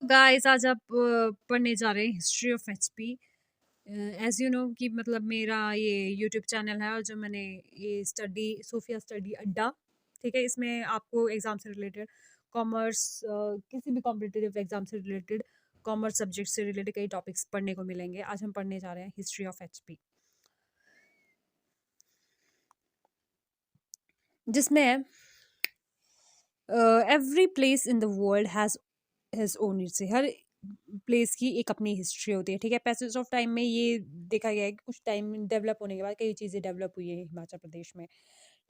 Guys आज आप पढ़ने जा रहे हैं history of HP. As you know कि मतलब मेरा ये यूट्यूब चैनल है और जो मैंने ये स्टडी सोफिया स्टडी अड्डा, ठीक है, इसमें आपको एग्जाम से रिलेटेड कॉमर्स, किसी भी कॉम्पिटिटिव एग्जाम से रिलेटेड कॉमर्स सब्जेक्ट से रिलेटेड कई टॉपिक्स पढ़ने को मिलेंगे। आज हम पढ़ने जा रहे हैं हिस्ट्री ऑफ एचपी, जिसमें every place in the world has his own history. Her place की एक अपनी हिस्ट्री होती है, ठीक है। पैसेज ऑफ टाइम में ये देखा गया है कि कुछ टाइम डेवलप होने के बाद कई चीज़ें डेवलप हुई है हिमाचल प्रदेश में,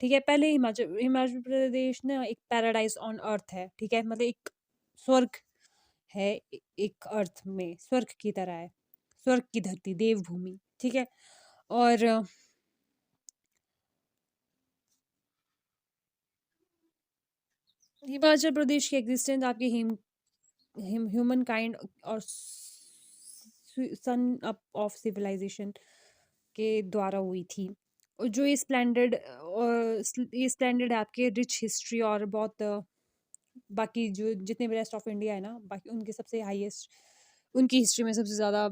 ठीक है। पहले हिमाचल हिमाचल प्रदेश ना एक पैराडाइज ऑन अर्थ है, ठीक है, मतलब एक स्वर्ग है, एक अर्थ में स्वर्ग की तरह है, स्वर्ग की धरती, देवभूमि, ठीक है। और हिमाचल प्रदेश की एग्जिस्टेंस आपके ह्यूमन काइंड और सन अप ऑफ सिविलाइजेशन के द्वारा हुई थी। और जो ये स्प्लेंडेड है आपके रिच हिस्ट्री और बहुत बाकी जो जितने भी रेस्ट ऑफ इंडिया है ना, बाकी उनके सबसे हाईएस्ट, उनकी हिस्ट्री में सबसे ज़्यादा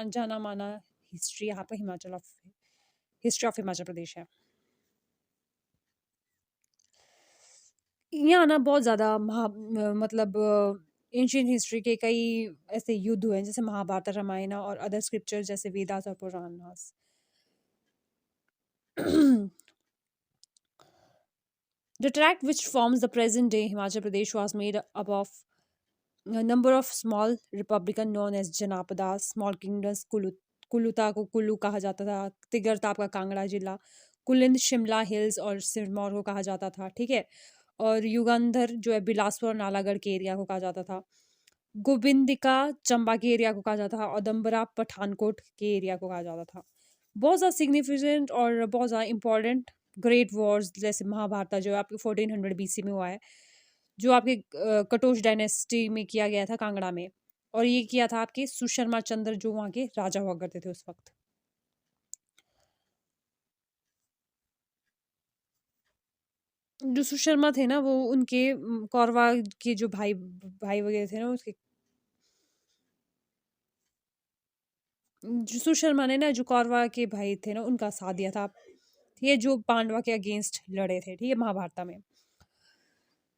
जाना माना हिस्ट्री यहाँ पे हिस्ट्री ऑफ हिमाचल प्रदेश है। यहाँ ना बहुत ज़्यादा मतलब एंशियंट हिस्ट्री के कई ऐसे युद्ध हुए हैं, जैसे महाभारत, रामायण और अदर स्क्रिप्चर जैसे वेदास और Puranas. The tract which forms the present day Himachal Pradesh was made up of a number of small republican known as Janapadas, small kingdoms। कुलुता को कुल्लू कहा जाता था, तिगरता आपका कांगड़ा जिला, कुलिंद शिमला हिल्स और सिरमौर को कहा जाता था, ठीक है। और युगंधर जो है बिलासपुर और नालागढ़ के एरिया को कहा जाता था, गोविंदिका चंबा के एरिया को कहा जाता था, और दम्बरा पठानकोट के एरिया को कहा जाता था। बहुत ज़्यादा सिग्निफिकेंट और बहुत ज़्यादा इंपॉर्टेंट ग्रेट वॉर्स जैसे महाभारत जो आपके 1400 बीसी में हुआ है, जो आपके कटोच डायनेस्टी में किया गया था कांगड़ा में, और ये किया था आपके सुशर्मा चंद्र जो वहाँ के राजा हुआ करते थे उस वक्त। जो सुशर्मा थे ना वो उनके कौरवा के जो भाई भाई वगैरह थे ना उसके, जो सुशर्मा ने ना जो कौरवा के भाई थे ना उनका साथ दिया था, ये जो पांडवा के अगेंस्ट लड़े थे, ठीक है, महाभारत में।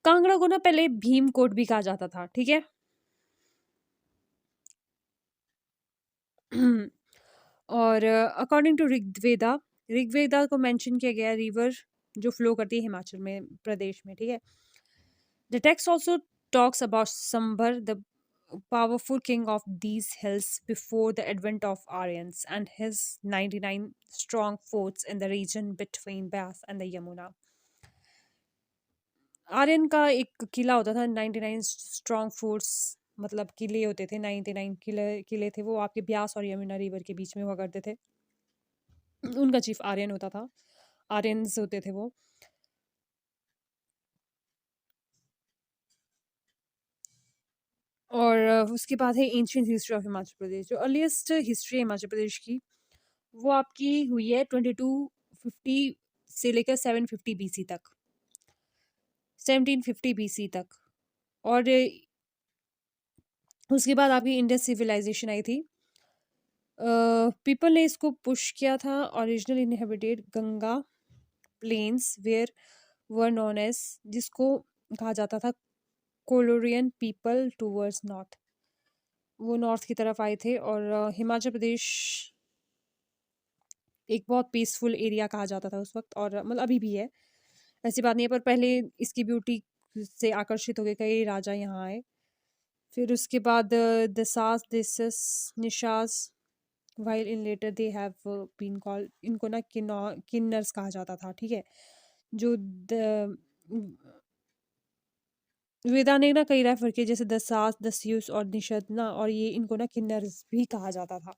कांगड़ा को ना पहले भीमकोट भी कहा जाता था, ठीक है। और अकॉर्डिंग टू ऋग्वेदा को मेंशन किया गया रिवर जो फ्लो करती है हिमाचल में प्रदेश में, ठीक है। The text also talks about Sambhar the powerful king of these hills before the advent of Aryans and his 99 strong forts in the region between Beas and the Yamuna। Aryan का एक किला होता था, 99 स्ट्रॉन्ग फोर्स, मतलब किले होते थे, 99 किले किले थे वो आपके ब्यास और यमुना रिवर के बीच में हुआ करते थे। उनका चीफ आर्यन होता था, आर्यंस होते थे वो। और उसके बाद है ancient history of Himachal Pradesh. जो अर्लीस्ट हिस्ट्री है हिमाचल प्रदेश की वो आपकी हुई है 2250 से लेकर 750 BC तक, 1750 BC तक। और उसके बाद आपकी इंडस सिविलाइजेशन आई थी। पीपल ने इसको पुश किया था। Original inhabited Ganga plains where were known as, जिसको कहा जाता था कोलोरियन पीपल टूवर्ड्स नॉर्थ, वो नॉर्थ की तरफ आए थे। और हिमाचल प्रदेश एक बहुत पीसफुल एरिया कहा जाता था उस वक्त, और मतलब अभी भी है, ऐसी बात नहीं है, पर पहले इसकी ब्यूटी से आकर्षित हो गए कई राजा यहाँ आए। फिर उसके बाद दसास दिसस निशास while in later they have been called, इनको ना किन्नर्स कहा जाता था, ठीक है। जो वेदा ने ना कई रेफर किए, जैसे दसास दस्यूस और निषद ना, और ये इनको ना किन्नर्स भी कहा जाता था,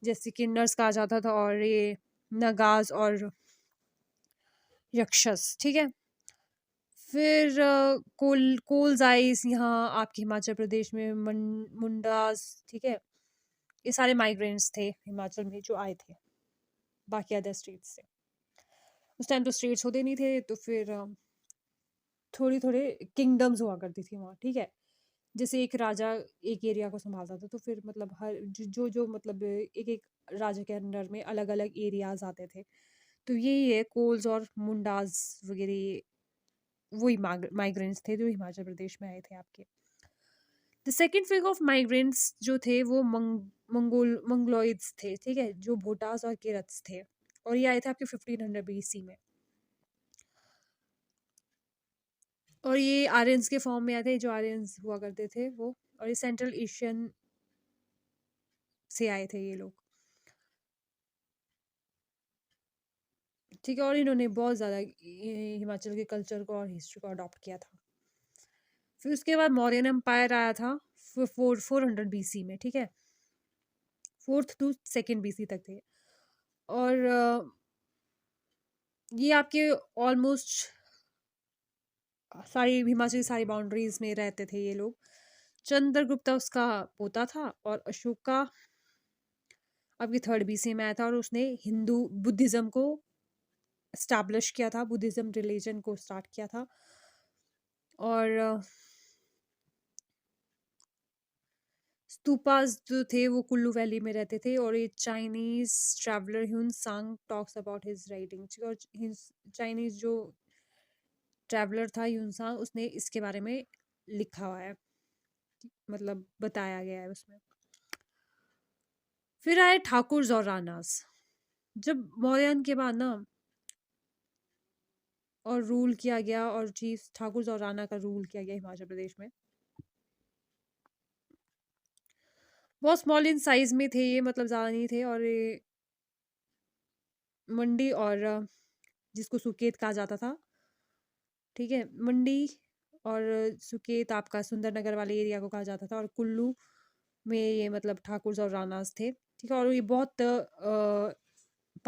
जैसे किन्नर्स कहा जाता था, और ये नगाज और यक्षस, ठीक है। फिर कोलजाइस यहाँ आपके हिमाचल प्रदेश में मुंडास, ठीक है, ये सारे माइग्रेंट्स थे हिमाचल में जो आए थे बाकी अदर स्टेट्स से। उस टाइम तो स्टेट्स होते नहीं थे, तो फिर थोड़ी थोड़े किंगडम्स हुआ करती थी वहाँ, ठीक है। जैसे एक राजा एक एरिया को संभालता था, तो फिर मतलब हर जो जो मतलब एक एक राजा के अंडर में अलग अलग एरियाज आते थे। तो यही है, कोल्स और मुंडाज वगैरह वही माइग्रेंट्स थे जो हिमाचल प्रदेश में आए थे आपके। The second fig of migrants जो थे वो मंगोलॉइड्स थे, ठीक है, जो भोटास और केरत्स थे, और ये आए थे आपके 1500 बीसी में। और ये आर्यंस के फॉर्म में आए थे, जो आर्यंस हुआ करते थे वो, और ये सेंट्रल एशियन से आए थे ये लोग, ठीक है। और इन्होंने बहुत ज़्यादा हिमाचल के कल्चर को और हिस्ट्री को अडॉप्ट किया था। फिर उसके बाद मौर्यन एम्पायर आया था 400 BC में, ठीक है, 4th to 2nd BC तक थे। और ये आपके ऑलमोस्ट सारी हिमाचल की सारी बाउंड्रीज में रहते थे ये लोग। चंद्रगुप्ता उसका पोता था, और अशोका आपकी 3rd BC में आया था, और उसने हिंदू बुद्धिज्म को स्टैब्लिश किया था, बुद्धिज्म रिलीजन को स्टार्ट किया था। और स्तूपास जो थे वो कुल्लू वैली में रहते थे, और ये चाइनीज ट्रैवलर ह्यून सांग टॉक्स अबाउट हिज राइटिंग, और चाइनीज जो ट्रैवलर था ह्यून सांग, उसने इसके बारे में लिखा हुआ है, मतलब बताया गया है उसमें। फिर आए ठाकुर और राणास। जब मौर्यन के बाद ना और रूल किया गया, और चीफ ठाकुर और राणा का रूल किया गया हिमाचल प्रदेश में। बहुत स्मॉल इन साइज में थे ये, मतलब ज़्यादा नहीं थे। और ये मंडी और जिसको सुकेत कहा जाता था, ठीक है, मंडी और सुकेत आपका सुंदरनगर वाले एरिया को कहा जाता था, और कुल्लू में ये मतलब ठाकुर और राणास थे, ठीक है। और ये बहुत